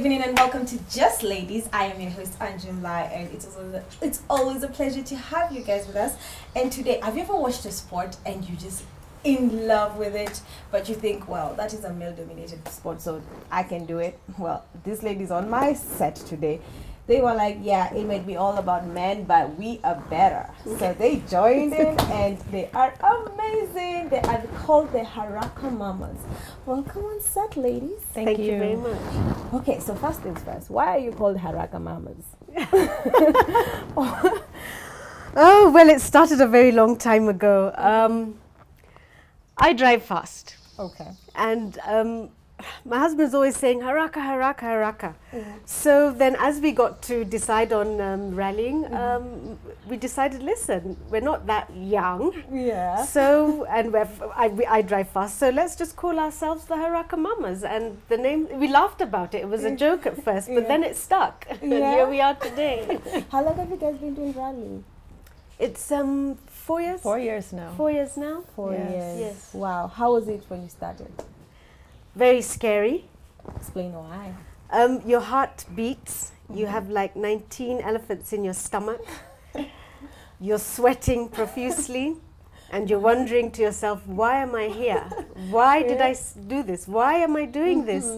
evening and welcome to Just Ladies. I am your host Anjum Lai, and it's always a pleasure to have you guys with us. And today, have you ever watched a sport and you just in love with it, but you think, well, that is a male-dominated sport, so I can do it? Well, these ladies on my set today, they were like, yeah, it might be all about men, but we are better. So they joined in and they are amazing. They are called the Haraka Mamas. Welcome on set, ladies. Thank you very much. Okay, so first things first, why are you called Haraka Mamas? Oh, well, it started a very long time ago. I drive fast. Okay. And my husband's always saying, Haraka, Haraka, Haraka. So then as we got to decide on rallying, we decided, listen, we're not that young. Yeah. So, and I drive fast, so let's just call ourselves the Haraka Mamas. And the name, we laughed about it. It was a joke at first, but then it stuck. And here we are today. How long have you guys been doing rallying? It's 4 years. 4 years now. 4 years now. 4 years. Yes. Wow. How was it when you started? Very scary. Explain why. Your heart beats. You have like 19 elephants in your stomach. You're sweating profusely. And you're wondering to yourself, why am I here? Why did I do this? Why am I doing this?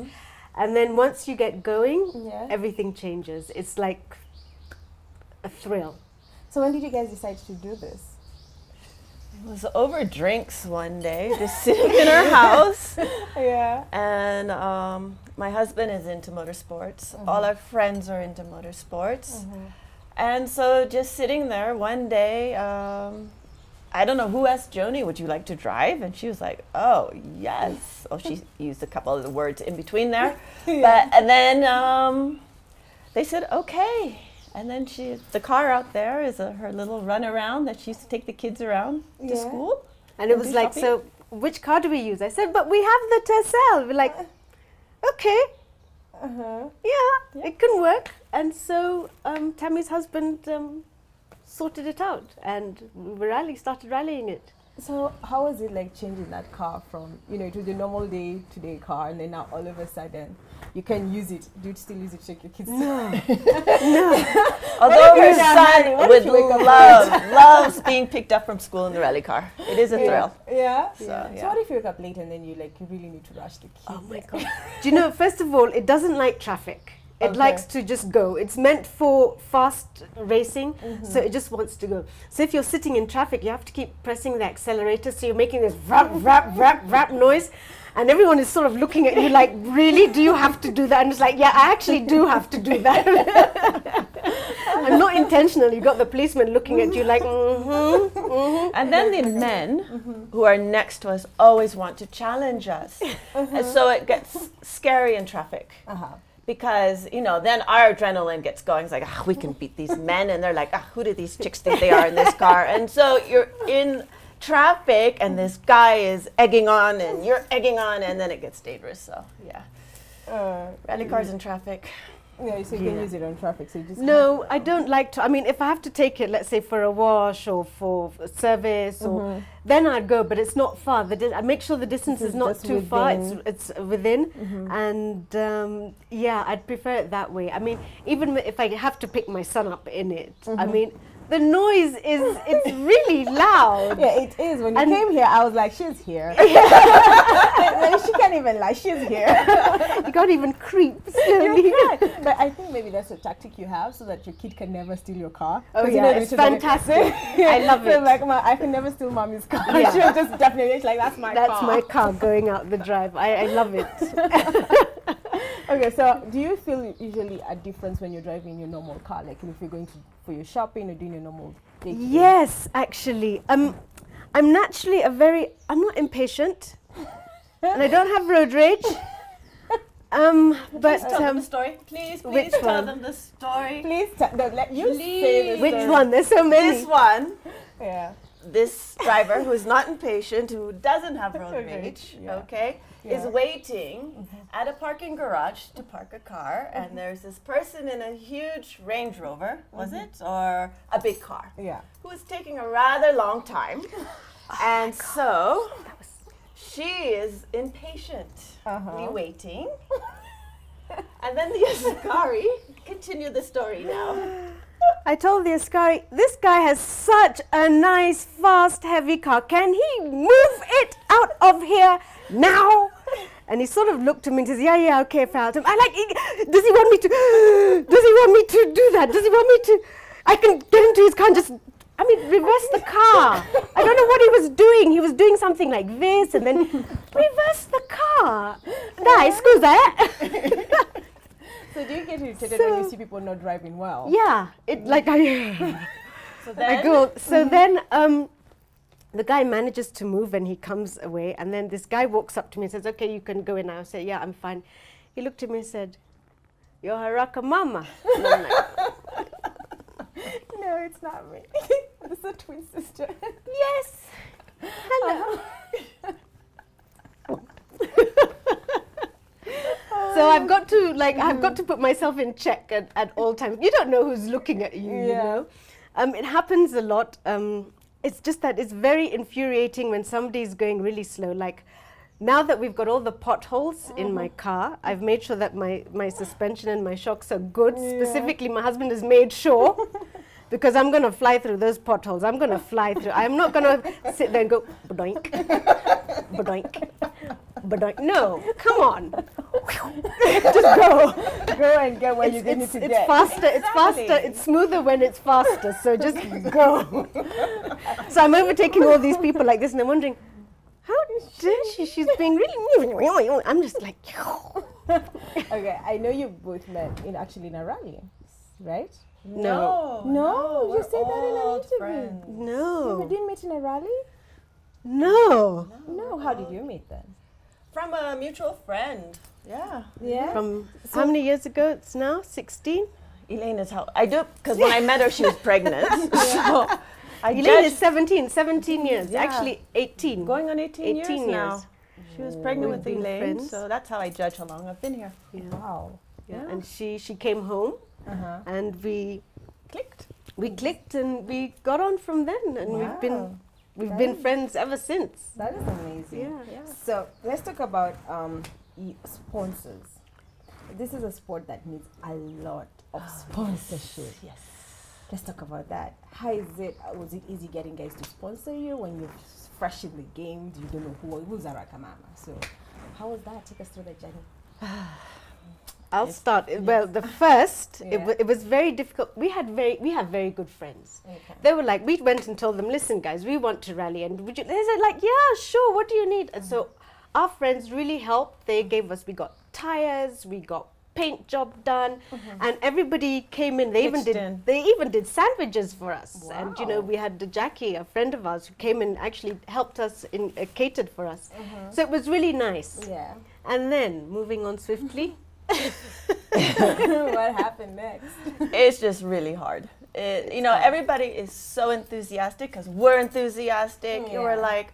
And then once you get going, everything changes. It's like a thrill. So when did you guys decide to do this? It was over drinks one day, just sitting in our house. Yeah. And my husband is into motorsports. All our friends are into motorsports. And so just sitting there one day, I don't know who asked Joni, would you like to drive? And she was like, oh, yes. Oh, she used a couple of the words in between there. And then they said, okay. And then the car out there is her little run around that she used to take the kids around to school. And it was like, so which car do we use? I said, but we have the Tercel. We're like, okay, yeah, it can work. And so Tammy's husband sorted it out, and we started rallying it. So how was it like changing that car from, you know, it was a normal day-to-day car, and then now all of a sudden you can use it? Do you still use it to take your kids? No. Although her son loves being picked up from school in the rally car. It is a thrill. Yeah? So what if you wake up late and then you really need to rush the kids? Oh my God. Do you know, first of all, it doesn't like traffic. It likes to just go. It's meant for fast racing, so it just wants to go. So if you're sitting in traffic, you have to keep pressing the accelerator, so you're making this rap, rap, rap, rap noise, and everyone is sort of looking at you like, really, do you have to do that? And it's like, yeah, I actually do have to do that. I'm not intentional. You got the policeman looking at you like, And then the men who are next to us always want to challenge us. And so it gets scary in traffic. Because, you know, then our adrenaline gets going. It's like, we can beat these men. And they're like, who do these chicks think they are in this car? And so you're in traffic and this guy is egging on and you're egging on, and then it gets dangerous. So, yeah. Rally cars in traffic. Yeah, so you can use it on traffic. So you just no, I don't like to. I mean, if I have to take it, let's say for a wash or for service, or then I'd go. But it's not far. I make sure the distance is not too far. It's within, and yeah, I'd prefer it that way. I mean, even if I have to pick my son up in it, I mean, the noise it's really loud. Yeah, it is. When you came here, I was like, she's here. She can't even lie, she's here. You can't even creep. But I think maybe that's a tactic you have so that your kid can never steal your car. Oh yeah, it's fantastic. I love it. Like, I can never steal mommy's car. She'll just definitely, like, that's my car. That's my car going out the drive. I love it. Okay, so do you feel usually a difference when you're driving your normal car? Like if you're going for your shopping or doing your normal day? Yes, actually. I'm naturally I'm not impatient. And I don't have road rage. But Tell them the story. Please tell them the story. Please let you say the Which story. one? There's so many. This one. Yeah. This driver who is not impatient, who doesn't have road rage, is waiting at a parking garage to park a car, and there's this person in a huge Range Rover, was it? Or a big car, who is taking a rather long time. And so she is impatiently waiting. And then the Ascari, continue the story now. I told the Ascari, this guy has such a nice, fast, heavy car. Can he move it out of here now? And he sort of looked at me and says, yeah, okay, Falcon. I like, does he want me to do that? Does he want me to, I can get into his car and just, reverse the car. I don't know what he was doing. He was doing something like this and then reverse the car. Dai, scusa, So do you get irritated when you see people not driving well? Yeah, then the guy manages to move and he comes away, and then this guy walks up to me and says, okay, you can go in now. I said, yeah, I'm fine. He looked at me and said, you're Haraka mama. And I'm like, no, it's not me. This is a twin sister. yes. Hello. So I've got to put myself in check at all times. You don't know who's looking at you, you know. It happens a lot. It's just that it's very infuriating when somebody's going really slow. Like now that we've got all the potholes in my car, I've made sure that my suspension and my shocks are good. Specifically, my husband has made sure because I'm going to fly through those potholes. I'm going to fly through. I'm not going to sit there and go, ba-doink, ba-doink, ba-doink. No, come on. Just go. Go and get what you need to get. It's faster, it's smoother when it's faster, so just go. So I'm overtaking all these people like this and I'm wondering, how did she? She's being really, I'm just like, Okay, I know you both met in a rally, right? No. No, you said that in an interview. Friends. No. You didn't meet in a rally? No. No, how did you meet then? From a mutual friend. Yeah. Yeah? From how many years ago? It's now 16? Elaine is how I do, because when I met her, she was pregnant. So Elaine is 17 years, Yeah. actually 18. Going on 18 years now. years. She was pregnant We've with been Elaine, friends. so that's how I judge how long I've been here. Yeah. Wow. Yeah. And she came home and we Clicked. clicked and we got on from then, and we've been friends ever since. That is amazing. Yeah. So let's talk about sponsors. This is a sport that needs a lot of sponsorship. Yes. Let's talk about that. How is it? Was it easy getting guys to sponsor you when you're fresh in the game? You don't know who's Haraka Mama. So how was that? Take us through the journey. I'll start. Well, the first, Yeah. it was very difficult. We have very good friends. Okay. They were like, we went and told them, listen guys, we want to rally, and they said like, yeah, sure, what do you need? And so our friends really helped. They gave us, we got tires, we got paint job done, and everybody came in. They even did sandwiches for us. Wow. And you know, we had Jackie, a friend of ours, who came and actually helped us in catered for us. So it was really nice. Yeah. And then moving on swiftly. What happened next? It's just really hard. You know, everybody is so enthusiastic because we're enthusiastic. Yeah. We're like,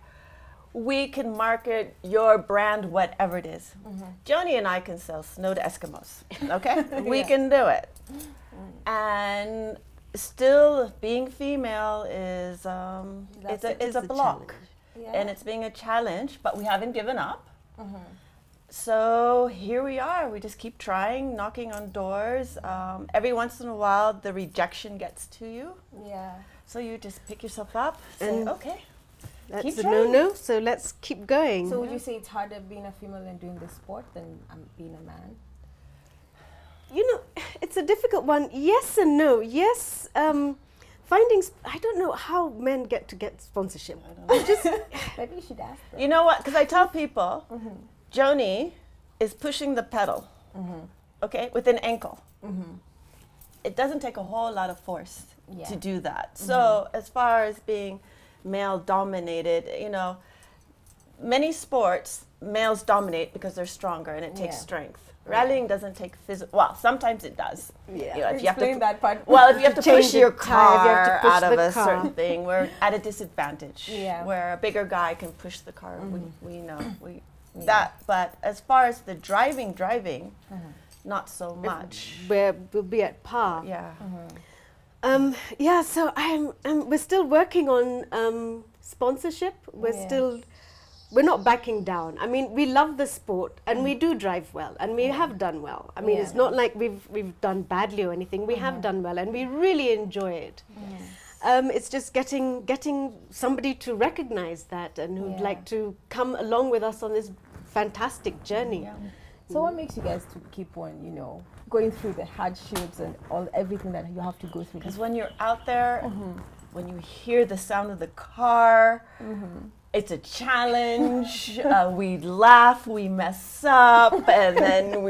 we can market your brand, whatever it is. Joni and I can sell snow to Eskimos, okay? We can do it. And still, being female is it's a block. Yeah. And it's being a challenge, but we haven't given up. So here we are. We just keep trying, knocking on doors. Every once in a while, the rejection gets to you. Yeah. So you just pick yourself up, say, And okay. That's Keep a trying. no-no, so let's keep going. So would you say it's harder being a female and doing this sport than being a man? You know, it's a difficult one. Yes and no. Yes, I don't know how men get sponsorship. Maybe you should ask them. You know what? Because I tell people, Joni is pushing the pedal, okay, with an ankle. It doesn't take a whole lot of force to do that. So as far as being male dominated, you know, many sports, males dominate because they're stronger and it takes strength. Rallying doesn't take physical, well, sometimes it does. Yeah. You know, if you have to, Explain that part. well, if you have to Change push the your tire, if you have to car push out of the a car. certain thing, we're at a disadvantage. Yeah. Where a bigger guy can push the car, we know. That, but as far as the driving, not so much. We'll be at par. Yeah. Yeah, so we're still working on sponsorship. We're still we're not backing down. I mean, we love the sport and we do drive well and we have done well. I mean, it's not like we've done badly or anything. We have done well and we really enjoy it. It's just getting somebody to recognize that and who'd like to come along with us on this fantastic journey. So what makes you guys to keep on, you know, going through the hardships and everything that you have to go through? Because when you're out there, when you hear the sound of the car, it's a challenge. We laugh, we mess up, and then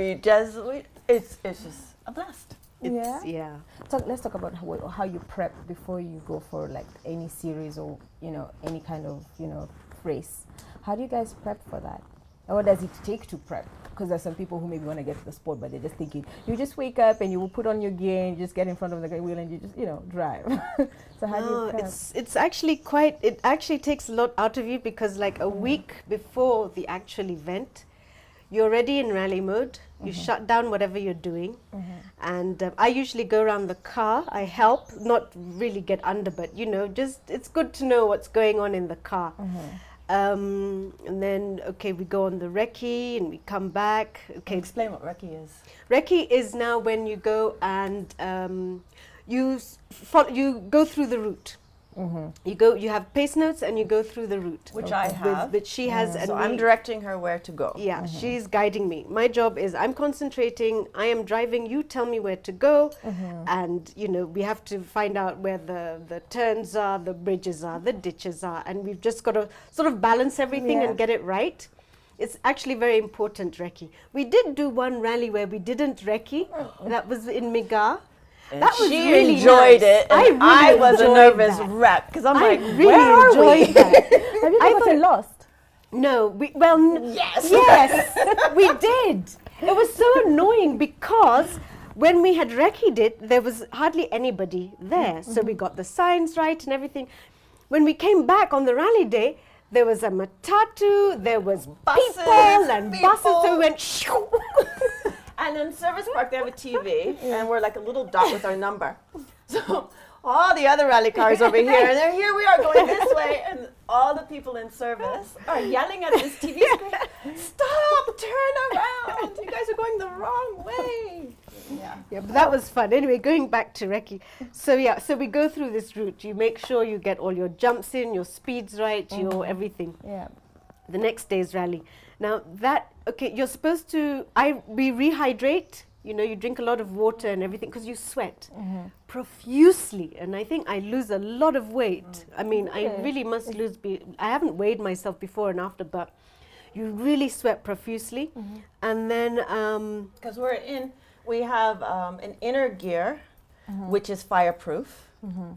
it's just a blast. Let's talk about how you prep before you go for like any series or, you know, any kind of, you know, race. How do you guys prep for that? And what does it take to prep? Because there's some people who maybe want to get to the sport, but they're just thinking, you just wake up and you will put on your gear and you just get in front of the wheel and you just, you know, drive. So how do you prep? It's actually it actually takes a lot out of you because like a week before the actual event, you're already in rally mode. You shut down whatever you're doing. And I usually go around the car. I help, not really get under, but you know, just it's good to know what's going on in the car. And then, okay, we go on the recce and we come back. Okay, explain what recce is. Recce is now when you go and you go through the route. You have pace notes and you go through the route. Which I have. Which she has. And so I'm directing her where to go. Yeah, she's guiding me. My job is I'm concentrating, I am driving, you tell me where to go. And, you know, we have to find out where the turns are, the bridges are, the ditches are. And we've just got to sort of balance everything and get it right. It's actually very important, recce. We did do one rally where we didn't recce. That was in Miga. And that was she really enjoyed nice. it, and I was a nervous wreck because I'm like, really where are we? that. Have you ever been lost? No, Yes, we did. It was so annoying because when we had recce'd it, there was hardly anybody there. So we got the signs right and everything. When we came back on the rally day, there was a matatu, there was people and buses, so we went shoo. And in Service Park, they have a TV, and we're like a little dot with our number. So all the other rally cars over here, and then here we are going this way, and all the people in service are yelling at this TV screen, stop, turn around, you guys are going the wrong way. Yeah, but that was fun. Anyway, going back to recce. So so we go through this route. You make sure you get all your jumps in, your speeds right, your everything. The next day's rally. Now you're supposed to, we rehydrate, you know, you drink a lot of water and everything because you sweat profusely. And I think I lose a lot of weight. I mean, I really must lose, I haven't weighed myself before and after, but you really sweat profusely. And then, because we have an inner gear, which is fireproof.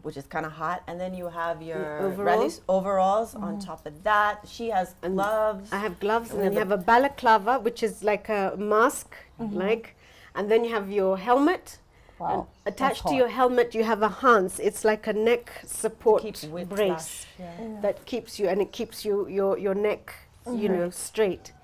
Which is kind of hot, and then you have your overalls on top of that. She has gloves. I have gloves, and then you have a balaclava, which is like a mask, and then you have your helmet. And attached to your helmet, you have a Hans. It's like a neck support brace that keeps you, and it keeps your neck, you know, straight.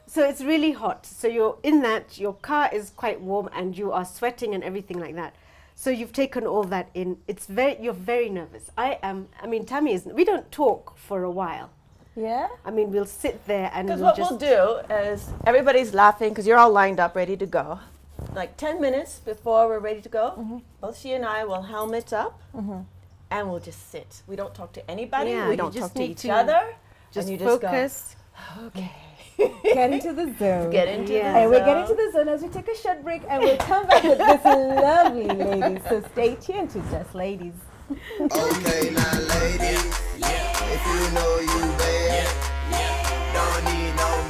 So it's really hot. So you're in that. Your car is quite warm, and you are sweating and everything like that. So you've taken all that in. You're very nervous. I mean, Tammy isn't. We don't talk for a while. Yeah? I mean, we'll sit there and because what we'll do is everybody's laughing because you're all lined up ready to go. Like 10 minutes before we're ready to go, both she and I will helmet up and we'll just sit. We don't talk to anybody. We don't talk to each other. Just and you focus. Just go, okay. Get into the zone. Get into the zone. And we're getting to the zone as we take a short break and we'll come back with this lovely ladies. So stay tuned to Just Ladies. Okay, now ladies, if you know you bad, don't need no